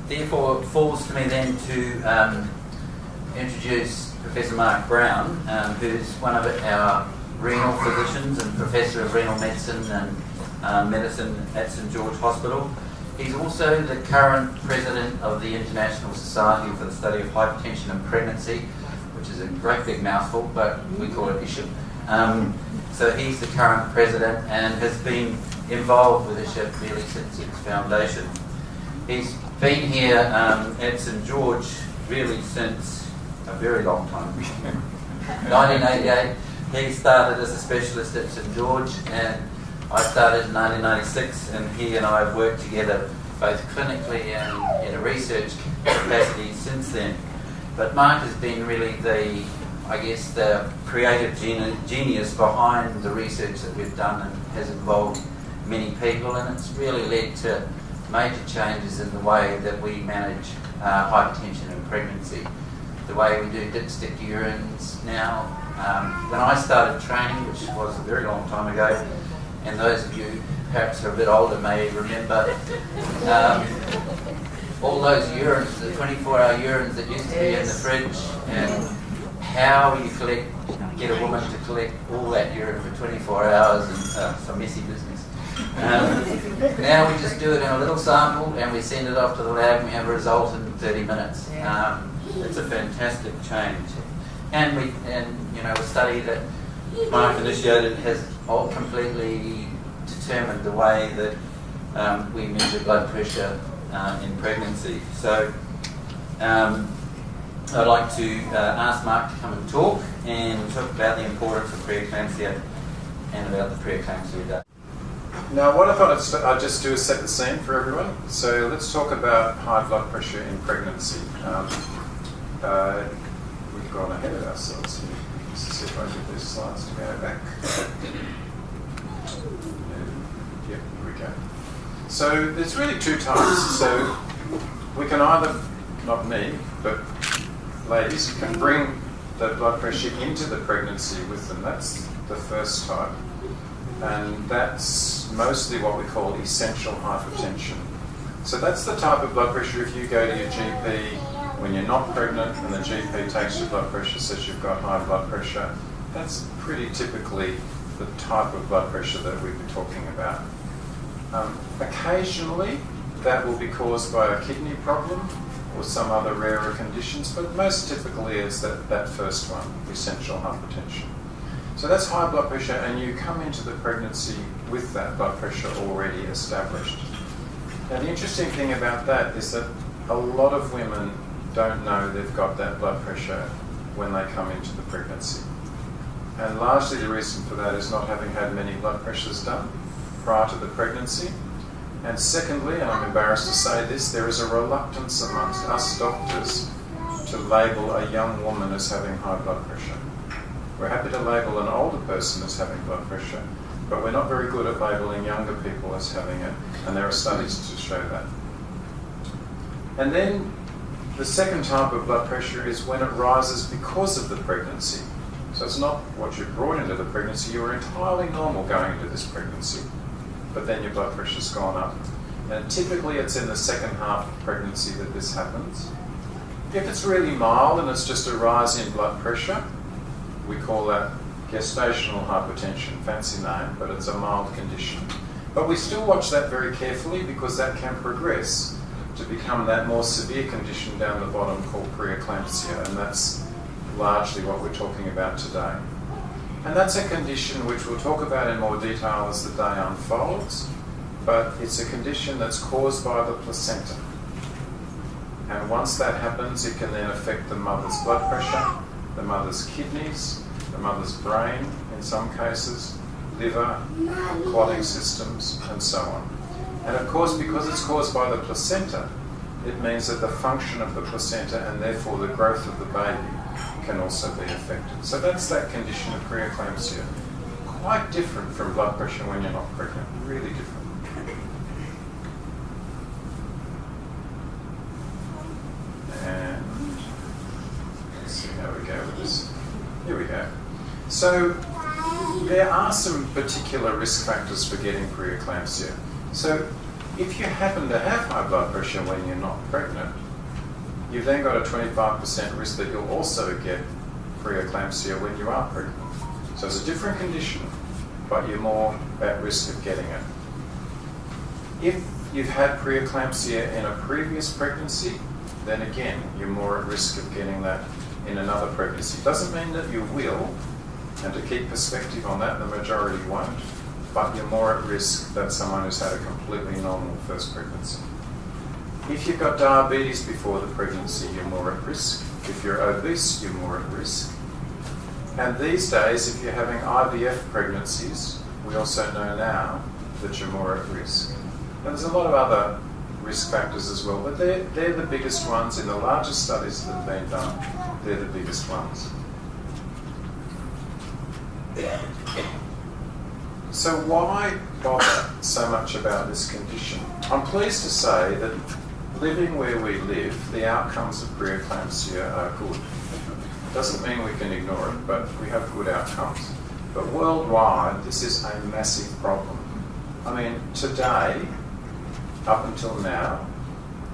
Therefore, it falls to me then to introduce Professor Mark Brown, who's one of our renal physicians and Professor of Renal Medicine and Medicine at St George Hospital. He's also the current President of the International Society for the Study of Hypertension and Pregnancy, which is a great big mouthful, but we call it ISHIP. So he's the current President and has been involved with ISHIP really since its foundation. He's been here at St George really since a very long time. 1988, he started as a specialist at St George, and I started in 1996, and he and I have worked together both clinically and in a research capacity since then. But Mark has been really the creative genius behind the research that we've done, and has involved many people, and it's really led to major changes in the way that we manage hypertension in pregnancy. The way we do dipstick urines now. When I started training, which was a very long time ago, and those of you perhaps are a bit older may remember all those urines, the 24-hour urines that used to be in the fridge, and how you get a woman to collect all that urine for 24 hours, and some messy business. Now we just do it in a little sample and we send it off to the lab and we have a result in 30 minutes. It's a fantastic change. And a study that Mark initiated has all completely determined the way that we measure blood pressure in pregnancy. So I'd like to ask Mark to come and talk about the importance of preeclampsia and about the preeclampsia day. Now, what I thought I'd just do is set the scene for everyone. So let's talk about high blood pressure in pregnancy. We've gone ahead of ourselves here. Let's see if I get these slides to go back. Yep, here we go. So there's really two types. So we can either, not me, but ladies can bring the blood pressure into the pregnancy with them. That's the first type. And that's mostly what we call essential hypertension. So that's the type of blood pressure if you go to your GP when you're not pregnant and the GP takes your blood pressure, says you've got high blood pressure. That's pretty typically the type of blood pressure that we'd be talking about. Occasionally that will be caused by a kidney problem or some other rarer conditions, but most typically it's that first one, essential hypertension. So that's high blood pressure, and you come into the pregnancy with that blood pressure already established. Now the interesting thing about that is that a lot of women don't know they've got that blood pressure when they come into the pregnancy. And largely the reason for that is not having had many blood pressures done prior to the pregnancy. And secondly, and I'm embarrassed to say this, there is a reluctance amongst us doctors to label a young woman as having high blood pressure. We're happy to label an older person as having blood pressure, but we're not very good at labeling younger people as having it, and there are studies to show that. And then the second type of blood pressure is when it rises because of the pregnancy. So it's not what you brought into the pregnancy, you were entirely normal going into this pregnancy, but then your blood pressure's gone up. And typically it's in the second half of pregnancy that this happens. If it's really mild and it's just a rise in blood pressure, we call that gestational hypertension, fancy name, but it's a mild condition. But we still watch that very carefully because that can progress to become that more severe condition down the bottom called preeclampsia, and that's largely what we're talking about today. And that's a condition which we'll talk about in more detail as the day unfolds, but it's a condition that's caused by the placenta. And once that happens, it can then affect the mother's blood pressure, the mother's kidneys, the mother's brain in some cases, liver, clotting systems, and so on. And of course, because it's caused by the placenta, it means that the function of the placenta and therefore the growth of the baby can also be affected. So that's that condition of preeclampsia. Quite different from blood pressure when you're not pregnant, really different. And let's see how we go with this. Here we go. So there are some particular risk factors for getting preeclampsia. So If you happen to have high blood pressure when you're not pregnant, you've then got a 25% risk that you'll also get preeclampsia when you are pregnant. So it's a different condition, but you're more at risk of getting it. If you've had preeclampsia in a previous pregnancy, then again, you're more at risk of getting that in another pregnancy. Doesn't mean that you will, and to keep perspective on that, the majority won't, but you're more at risk than someone who's had a completely normal first pregnancy. If you've got diabetes before the pregnancy, you're more at risk. If you're obese, you're more at risk. And these days, if you're having IVF pregnancies, we also know now that you're more at risk. And there's a lot of other risk factors as well, but they're the biggest ones in the largest studies that have been done. They're the biggest ones. So why bother so much about this condition? I'm pleased to say that living where we live, the outcomes of preeclampsia are good. It doesn't mean we can ignore it, but we have good outcomes. But worldwide, this is a massive problem. I mean, today, up until now,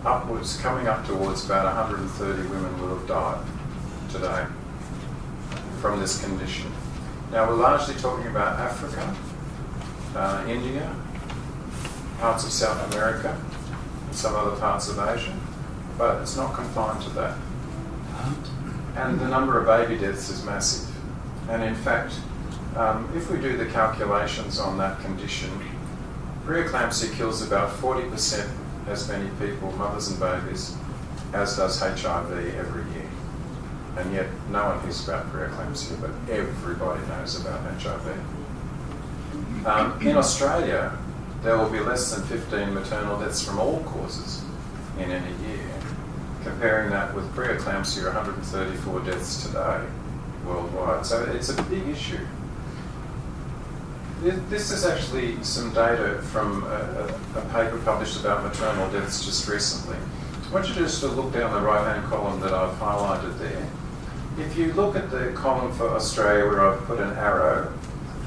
coming up towards about 130 women will have died today from this condition. Now, we're largely talking about Africa, India, parts of South America, and some other parts of Asia, but it's not confined to that. And the number of baby deaths is massive. And in fact, if we do the calculations on that condition, preeclampsia kills about 40% as many people, mothers and babies, as does HIV every year. And yet no one hears about preeclampsia, but everybody knows about HIV. In Australia, there will be less than 15 maternal deaths from all causes in any year. Comparing that with preeclampsia, 134 deaths today worldwide. So it's a big issue. This is actually some data from a paper published about maternal deaths just recently. I want you just to look down the right-hand column that I've highlighted there. If you look at the column for Australia where I've put an arrow,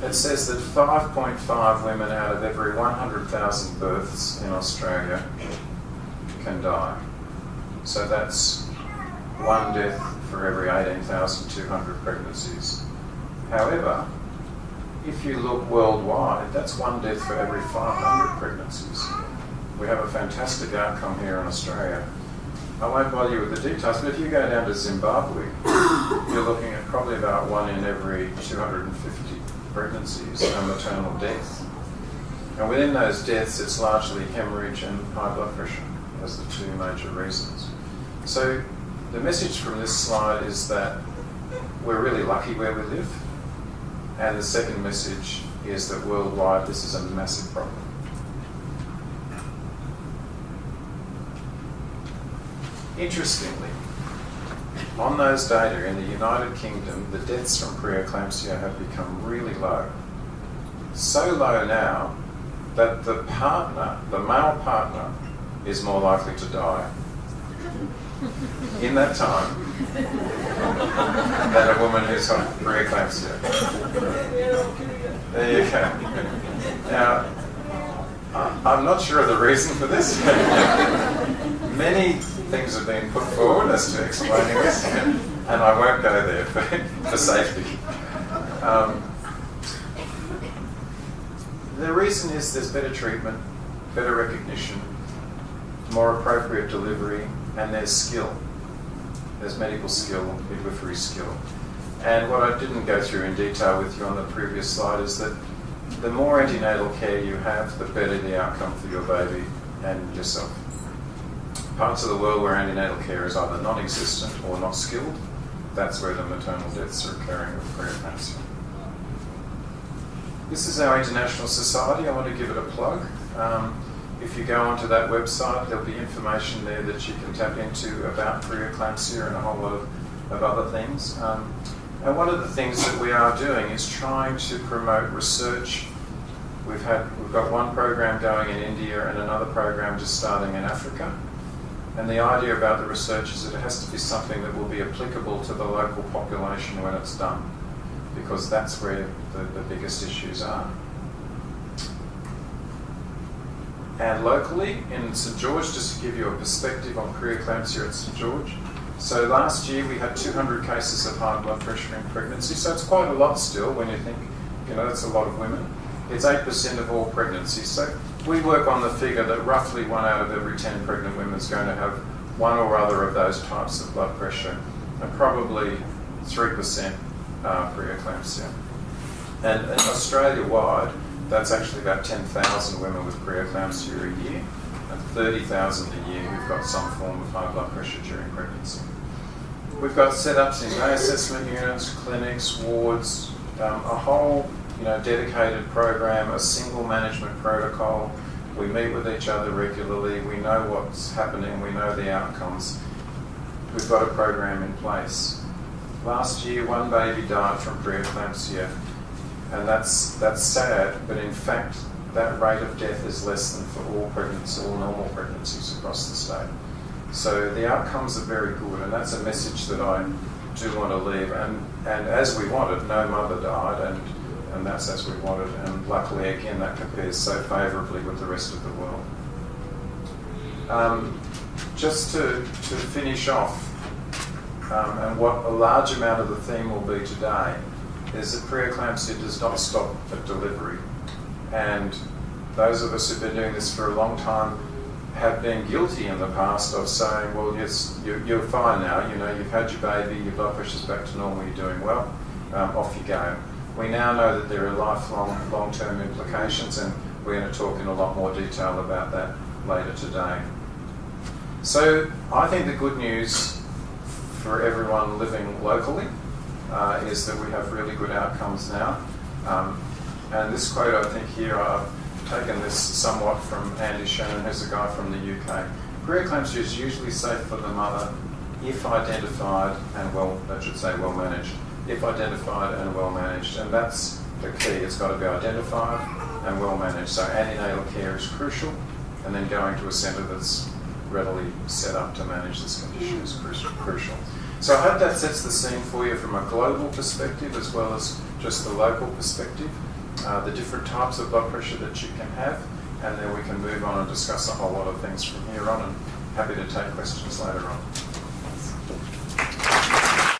it says that 5.5 women out of every 100,000 births in Australia can die. So that's one death for every 18,200 pregnancies. However, if you look worldwide, that's one death for every 500 pregnancies. We have a fantastic outcome here in Australia. I won't bother you with the details, but if you go down to Zimbabwe, you're looking at probably about one in every 250 pregnancies, a maternal death. And within those deaths, it's largely hemorrhage and high blood pressure as the two major reasons. So the message from this slide is that we're really lucky where we live. And the second message is that worldwide, this is a massive problem. Interestingly, on those data in the United Kingdom, the deaths from preeclampsia have become really low. So low now that the male partner, is more likely to die in that time than a woman who's on preeclampsia. There you go. Now, I'm not sure of the reason for this. Many things have been put forward as to explaining this, and I won't go there for safety. The reason is there's better treatment, better recognition, more appropriate delivery, and there's skill. There's medical skill, midwifery skill. And what I didn't go through in detail with you on the previous slide is that the more antenatal care you have, the better the outcome for your baby and yourself. Parts of the world where antenatal care is either non-existent or not skilled, that's where the maternal deaths are occurring with preeclampsia. This is our international society. I want to give it a plug. If you go onto that website, there'll be information there that you can tap into about preeclampsia and a whole lot of other things. And one of the things that we are doing is trying to promote research. We've got one program going in India and another program just starting in Africa. And the idea about the research is that it has to be something that will be applicable to the local population when it's done, because that's where the biggest issues are. And locally in St George, just to give you a perspective on preeclampsia at St George, so last year we had 200 cases of high blood pressure in pregnancy, so it's quite a lot still when you think, that's a lot of women. It's 8% of all pregnancies, so we work on the figure that roughly 1 out of every 10 pregnant women is going to have one or other of those types of blood pressure, and probably 3% preeclampsia. And Australia-wide, that's actually about 10,000 women with preeclampsia a year, and 30,000 a year who've got some form of high blood pressure during pregnancy. We've got setups in day assessment units, clinics, wards, a whole dedicated program, a single management protocol. We meet with each other regularly, we know what's happening, we know the outcomes. We've got a program in place. Last year, one baby died from preeclampsia, and that's sad, but in fact, that rate of death is less than for all normal pregnancies across the state. So the outcomes are very good, and that's a message that I do want to leave. And as we wanted, no mother died, and that's as we wanted. And luckily, again, that compares so favourably with the rest of the world. Just to finish off, and what a large amount of the theme will be today, is that preeclampsia does not stop at delivery. And those of us who've been doing this for a long time have been guilty in the past of saying, well, yes, you're fine now, you've had your baby, your blood pressure's back to normal, you're doing well, off you go. We now know that there are lifelong, long-term implications, and we're going to talk in a lot more detail about that later today. So I think the good news for everyone living locally is that we have really good outcomes now. And this quote, I think here, I've taken this somewhat from Andy Shannon, who's a guy from the UK. Preeclampsia is usually safe for the mother if identified and well managed. If identified and well managed. And that's the key. It's got to be identified and well managed. So antenatal care is crucial, and then going to a centre that's readily set up to manage this condition is crucial. So I hope that sets the scene for you from a global perspective as well as just the local perspective, the different types of blood pressure that you can have, and then we can move on and discuss a whole lot of things from here on, and happy to take questions later on.